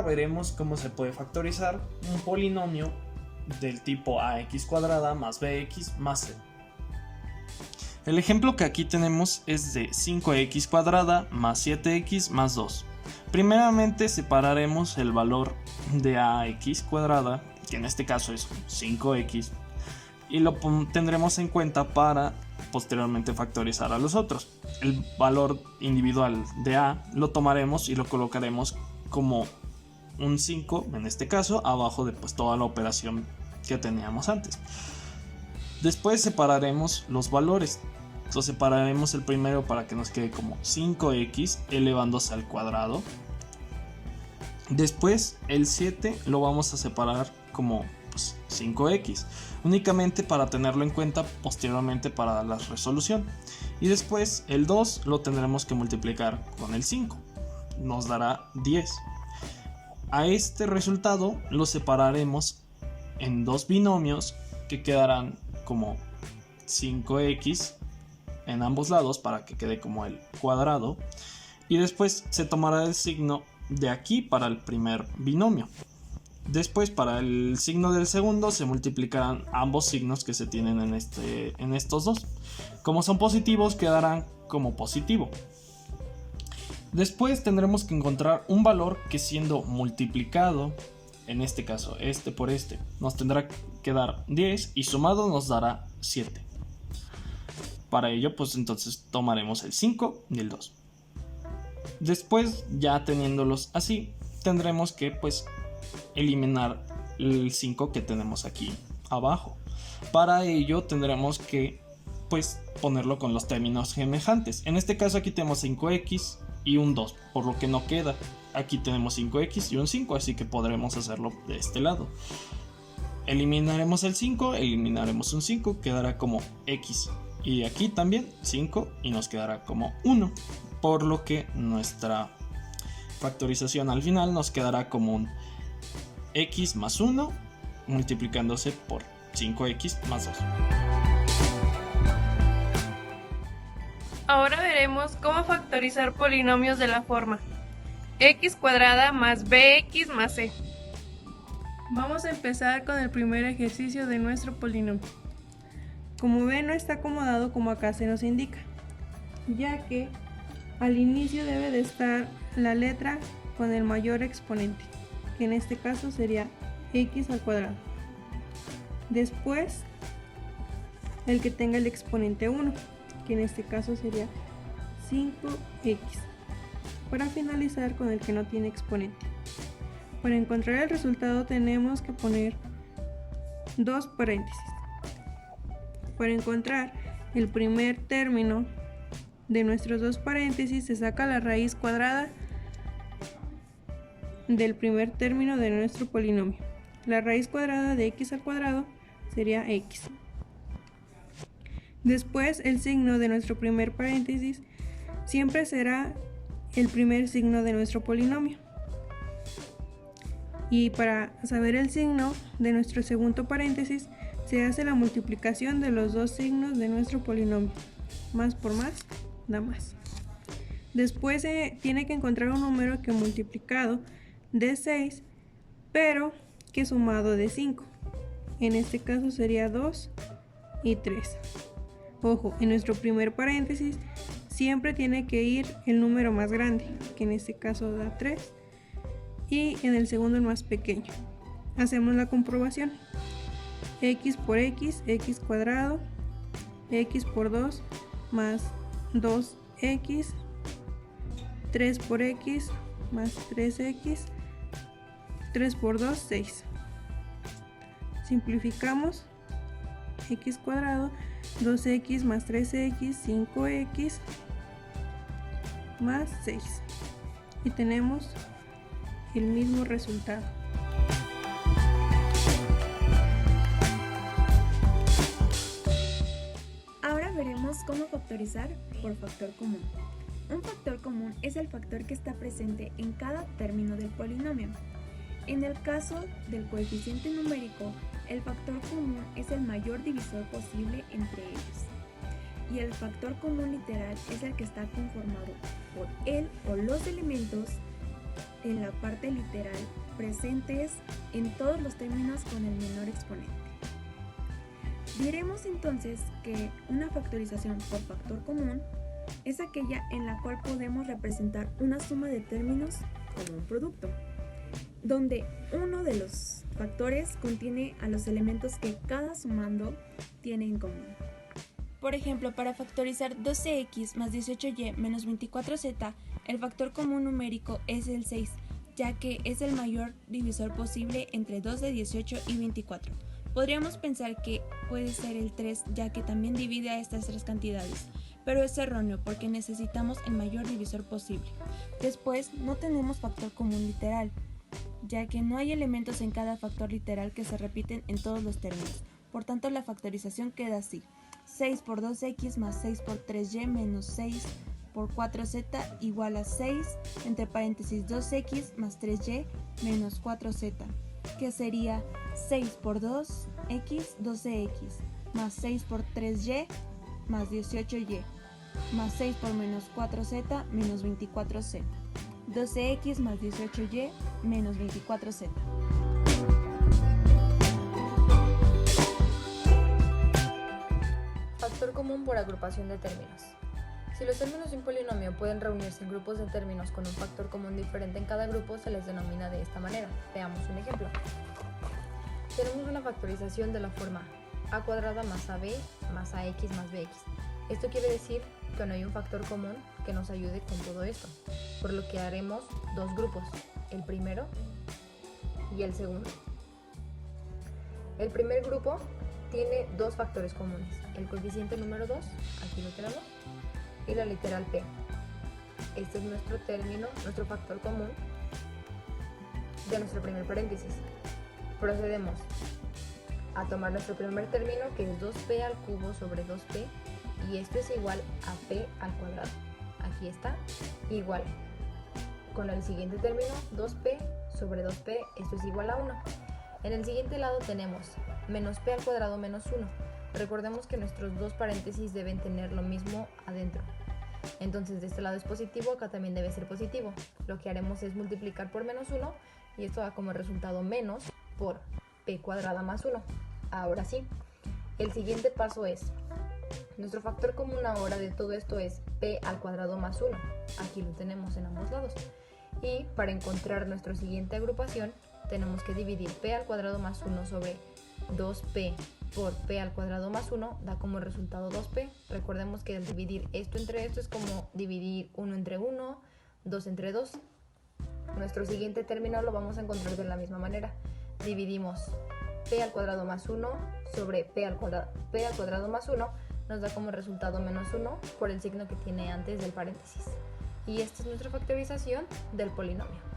veremos cómo se puede factorizar un polinomio del tipo ax cuadrada más bx más c. El ejemplo que aquí tenemos es de 5x cuadrada más 7x más 2. Primeramente separaremos el valor de ax cuadrada, que en este caso es 5x, y lo tendremos en cuenta para posteriormente factorizar a los otros. El valor individual de a lo tomaremos y lo colocaremos como un 5, en este caso, abajo de toda la operación que teníamos antes. Después separaremos los valores. Lo separaremos el primero para que nos quede como 5x elevándose al cuadrado. Después el 7 lo vamos a separar como 5x, únicamente para tenerlo en cuenta posteriormente para la resolución. Y después el 2 lo tendremos que multiplicar con el 5, nos dará 10. A este resultado lo separaremos en dos binomios que quedarán como 5x en ambos lados para que quede como el cuadrado, y después se tomará el signo de aquí para el primer binomio. Después para el signo del segundo se multiplicarán ambos signos que se tienen en estos dos. Como son positivos quedarán como positivo. Después tendremos que encontrar un valor que, siendo multiplicado, en este caso este por este, nos tendrá que dar 10 y sumado nos dará 7. Para ello entonces tomaremos el 5 y el 2. Después, ya teniéndolos así, tendremos que eliminar el 5 que tenemos aquí abajo. Para ello tendremos que ponerlo con los términos semejantes. En este caso aquí tenemos 5x y un 2, por lo que no queda. Aquí tenemos 5x y un 5, así que podremos hacerlo de este lado. Eliminaremos el 5, eliminaremos un 5, quedará como x. Y aquí también 5 y nos quedará como 1, por lo que nuestra factorización al final nos quedará como un x más 1 multiplicándose por 5x más 2. Ahora veremos cómo factorizar polinomios de la forma x cuadrada más bx más c. Vamos a empezar con el primer ejercicio de nuestro polinomio. Como ven, no está acomodado como acá se nos indica, ya que al inicio debe de estar la letra con el mayor exponente, que en este caso sería x al cuadrado. Después el que tenga el exponente 1, que en este caso sería 5x, para finalizar con el que no tiene exponente. Para encontrar el resultado tenemos que poner dos paréntesis. Para encontrar el primer término de nuestros dos paréntesis se saca la raíz cuadrada del primer término de nuestro polinomio. La raíz cuadrada de x al cuadrado sería x. Después el signo de nuestro primer paréntesis siempre será el primer signo de nuestro polinomio. Y para saber el signo de nuestro segundo paréntesis se hace la multiplicación de los dos signos de nuestro polinomio. Más por más da más. Después se tiene que encontrar un número que multiplicado de 6, pero que sumado de 5. En este caso sería 2 y 3. Ojo, en nuestro primer paréntesis siempre tiene que ir el número más grande, que en este caso da 3, y en el segundo el más pequeño. Hacemos la comprobación. X por x, x cuadrado, x por 2 más 2x, 3 por x más 3x, 3 por 2, 6. Simplificamos. X cuadrado, 2x más 3x, 5x más 6. Y tenemos el mismo resultado. Ahora veremos cómo factorizar por factor común. Un factor común es el factor que está presente en cada término del polinomio. En el caso del coeficiente numérico, el factor común es el mayor divisor posible entre ellos. Y el factor común literal es el que está conformado por el o los elementos en la parte literal presentes en todos los términos con el menor exponente. Diremos entonces que una factorización por factor común es aquella en la cual podemos representar una suma de términos como un producto, donde uno de los factores contiene a los elementos que cada sumando tiene en común. Por ejemplo, para factorizar 12x más 18y menos 24z, el factor común numérico es el 6, ya que es el mayor divisor posible entre 2 de 18 y 24. Podríamos pensar que puede ser el 3, ya que también divide a estas tres cantidades, pero es erróneo porque necesitamos el mayor divisor posible. Después, no tenemos factor común literal, ya que no hay elementos en cada factor literal que se repiten en todos los términos. Por tanto, la factorización queda así: 6 por 2x más 6 por 3y menos 6 por 4z igual a 6, entre paréntesis 2x más 3y menos 4z, que sería 6 por 2x, 12x, más 6 por 3y, más 18y, más 6 por menos 4z, menos 24z. 12x más 18y, menos 24z. Factor común por agrupación de términos. Si los términos de un polinomio pueden reunirse en grupos de términos con un factor común diferente en cada grupo, se les denomina de esta manera. Veamos un ejemplo. Tenemos una factorización de la forma a cuadrada más ab más ax más bx. Esto quiere decir que no hay un factor común que nos ayude con todo esto, por lo que haremos dos grupos, el primero y el segundo. El primer grupo tiene dos factores comunes, el coeficiente número 2, aquí lo tenemos, y la literal p. Este es nuestro término, nuestro factor común de nuestro primer paréntesis. Procedemos a tomar nuestro primer término, que es 2p al cubo sobre 2p, y esto es igual a p al cuadrado. Aquí está, igual. Con el siguiente término, 2p sobre 2p, esto es igual a 1. En el siguiente lado tenemos menos p al cuadrado menos 1. Recordemos que nuestros dos paréntesis deben tener lo mismo adentro. Entonces de este lado es positivo, acá también debe ser positivo. Lo que haremos es multiplicar por menos 1 y esto da como resultado menos por p cuadrada más 1. Ahora sí, el siguiente paso es, nuestro factor común ahora de todo esto es p al cuadrado más 1. Aquí lo tenemos en ambos lados. Y para encontrar nuestra siguiente agrupación, tenemos que dividir p al cuadrado más 1 sobre 2p por p al cuadrado más 1 da como resultado 2p. Recordemos que al dividir esto entre esto es como dividir 1 entre 1, 2 entre 2. Nuestro siguiente término lo vamos a encontrar de la misma manera. Dividimos p al cuadrado más 1 sobre p al cuadrado más 1 nos da como resultado menos 1 por el signo que tiene antes del paréntesis. Y esta es nuestra factorización del polinomio.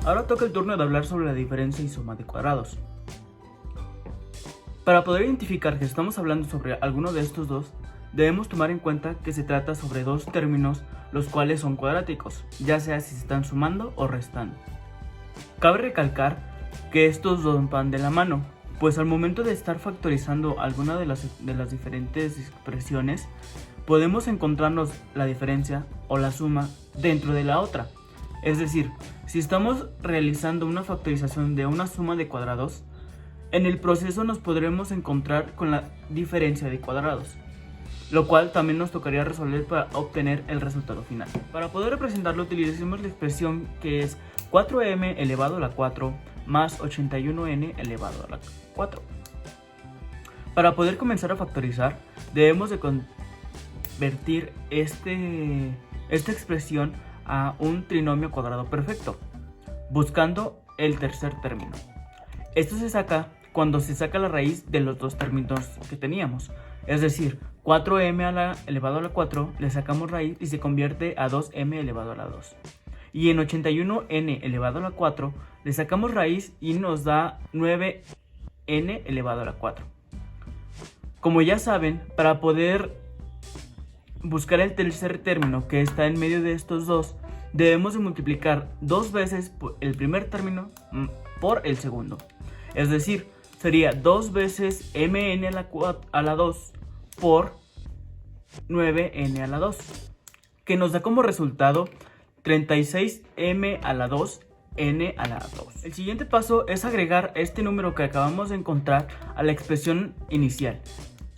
Ahora toca el turno de hablar sobre la diferencia y suma de cuadrados. Para poder identificar que estamos hablando sobre alguno de estos dos, debemos tomar en cuenta que se trata sobre dos términos los cuales son cuadráticos, ya sea si se están sumando o restando. Cabe recalcar que estos dos van de la mano, pues al momento de estar factorizando alguna de las diferentes expresiones, podemos encontrarnos la diferencia o la suma dentro de la otra. Es decir, si estamos realizando una factorización de una suma de cuadrados, en el proceso nos podremos encontrar con la diferencia de cuadrados, lo cual también nos tocaría resolver para obtener el resultado final. Para poder representarlo utilicemos la expresión que es 4m elevado a la 4 más 81n elevado a la 4. Para poder comenzar a factorizar, debemos de convertir esta expresión a un trinomio cuadrado perfecto, buscando el tercer término. Esto se saca cuando se saca la raíz de los dos términos que teníamos, es decir, 4m elevado a la 4 le sacamos raíz y se convierte a 2m elevado a la 2. Y en 81n elevado a la 4 le sacamos raíz y nos da 9n elevado a la 4. Como ya saben, para poder buscar el tercer término que está en medio de estos dos, debemos de multiplicar dos veces el primer término por el segundo. Es decir, sería 2 veces mn a la 2 por 9n a la 2, que nos da como resultado 36m a la 2 n a la 2. El siguiente paso es agregar este número que acabamos de encontrar a la expresión inicial.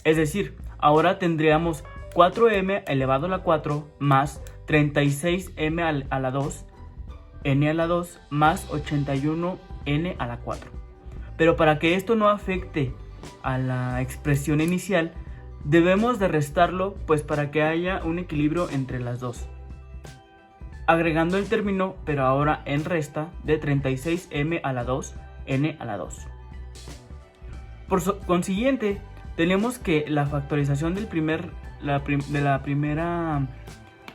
Es decir, ahora tendríamos 4m elevado a la 4 más 36m a la 2 n a la 2 más 81n a la 4. Pero para que esto no afecte a la expresión inicial, debemos de restarlo, pues para que haya un equilibrio entre las dos, agregando el término, pero ahora en resta, de 36m a la 2 n a la 2. Por consiguiente, tenemos que la factorización del primera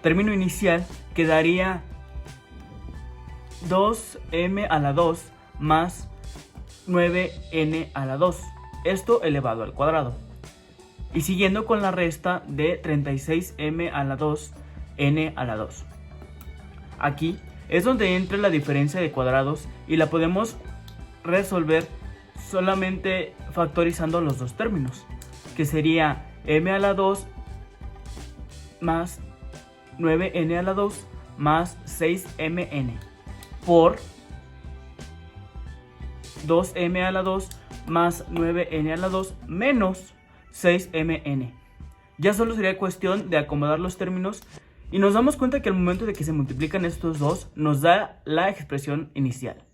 término inicial quedaría 2m a la 2 más 9n a la 2, esto elevado al cuadrado, y siguiendo con la resta de 36m a la 2 n a la 2. Aquí es donde entra la diferencia de cuadrados y la podemos resolver solamente factorizando los dos términos, que sería m a la 2 más 9n a la 2 más 6mn por 2m a la 2 más 9n a la 2 menos 6mn. Ya solo sería cuestión de acomodar los términos y nos damos cuenta que al momento de que se multiplican estos dos nos da la expresión inicial.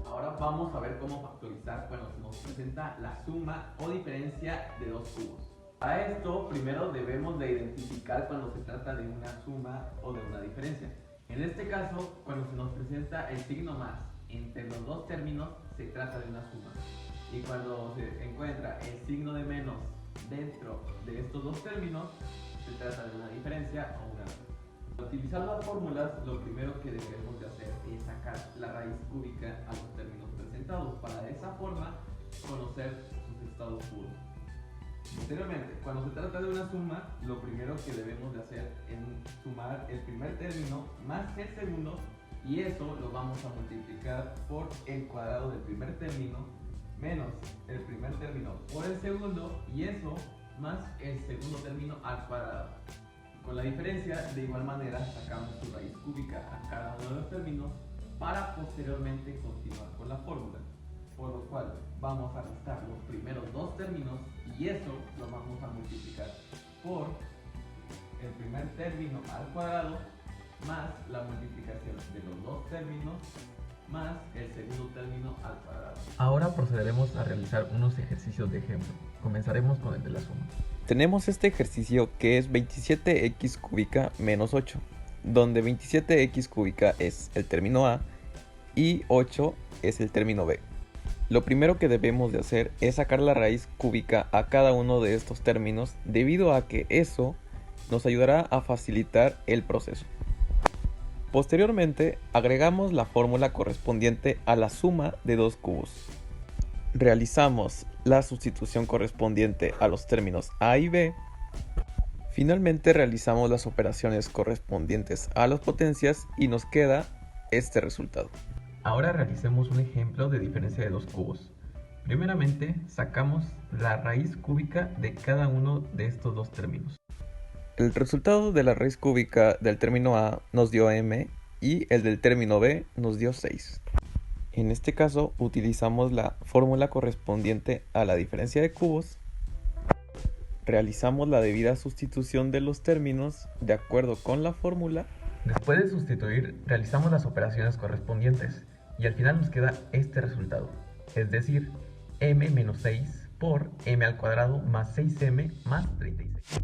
Ahora vamos a ver cómo factorizar cuando se nos presenta la suma o diferencia de dos cubos. Para esto, primero debemos de identificar cuando se trata de una suma o de una diferencia. En este caso, cuando se nos presenta el signo más entre los dos términos, se trata de una suma. Y cuando se encuentra el signo de menos dentro de estos dos términos, se trata de una diferencia o una resta. Al utilizar las fórmulas, lo primero que debemos de hacer es sacar la raíz cúbica a los términos presentados, para de esa forma conocer sus estados puros. Posteriormente, cuando se trata de una suma, lo primero que debemos de hacer es sumar el primer término más el segundo, y eso lo vamos a multiplicar por el cuadrado del primer término menos el primer término por el segundo, y eso más el segundo término al cuadrado. Con la diferencia, de igual manera, sacamos su raíz cúbica a cada uno de los términos para posteriormente continuar con la fórmula. Por lo cual vamos a restar los primeros dos términos y eso lo vamos a multiplicar por el primer término al cuadrado más la multiplicación de los dos términos más el segundo término al cuadrado. Ahora procederemos a realizar unos ejercicios de ejemplo. Comenzaremos con el de la suma. Tenemos este ejercicio que es 27x cúbica menos 8, donde 27x cúbica es el término A y 8 es el término B. Lo primero que debemos de hacer es sacar la raíz cúbica a cada uno de estos términos, debido a que eso nos ayudará a facilitar el proceso. Posteriormente, agregamos la fórmula correspondiente a la suma de dos cubos. Realizamos la sustitución correspondiente a los términos A y B. Finalmente realizamos las operaciones correspondientes a las potencias y nos queda este resultado. Ahora realicemos un ejemplo de diferencia de dos cubos. Primeramente, sacamos la raíz cúbica de cada uno de estos dos términos. El resultado de la raíz cúbica del término A nos dio m y el del término B nos dio 6. En este caso utilizamos la fórmula correspondiente a la diferencia de cubos. Realizamos la debida sustitución de los términos de acuerdo con la fórmula. Después de sustituir, realizamos las operaciones correspondientes y al final nos queda este resultado, es decir, m menos 6 por m al cuadrado más 6m más 36.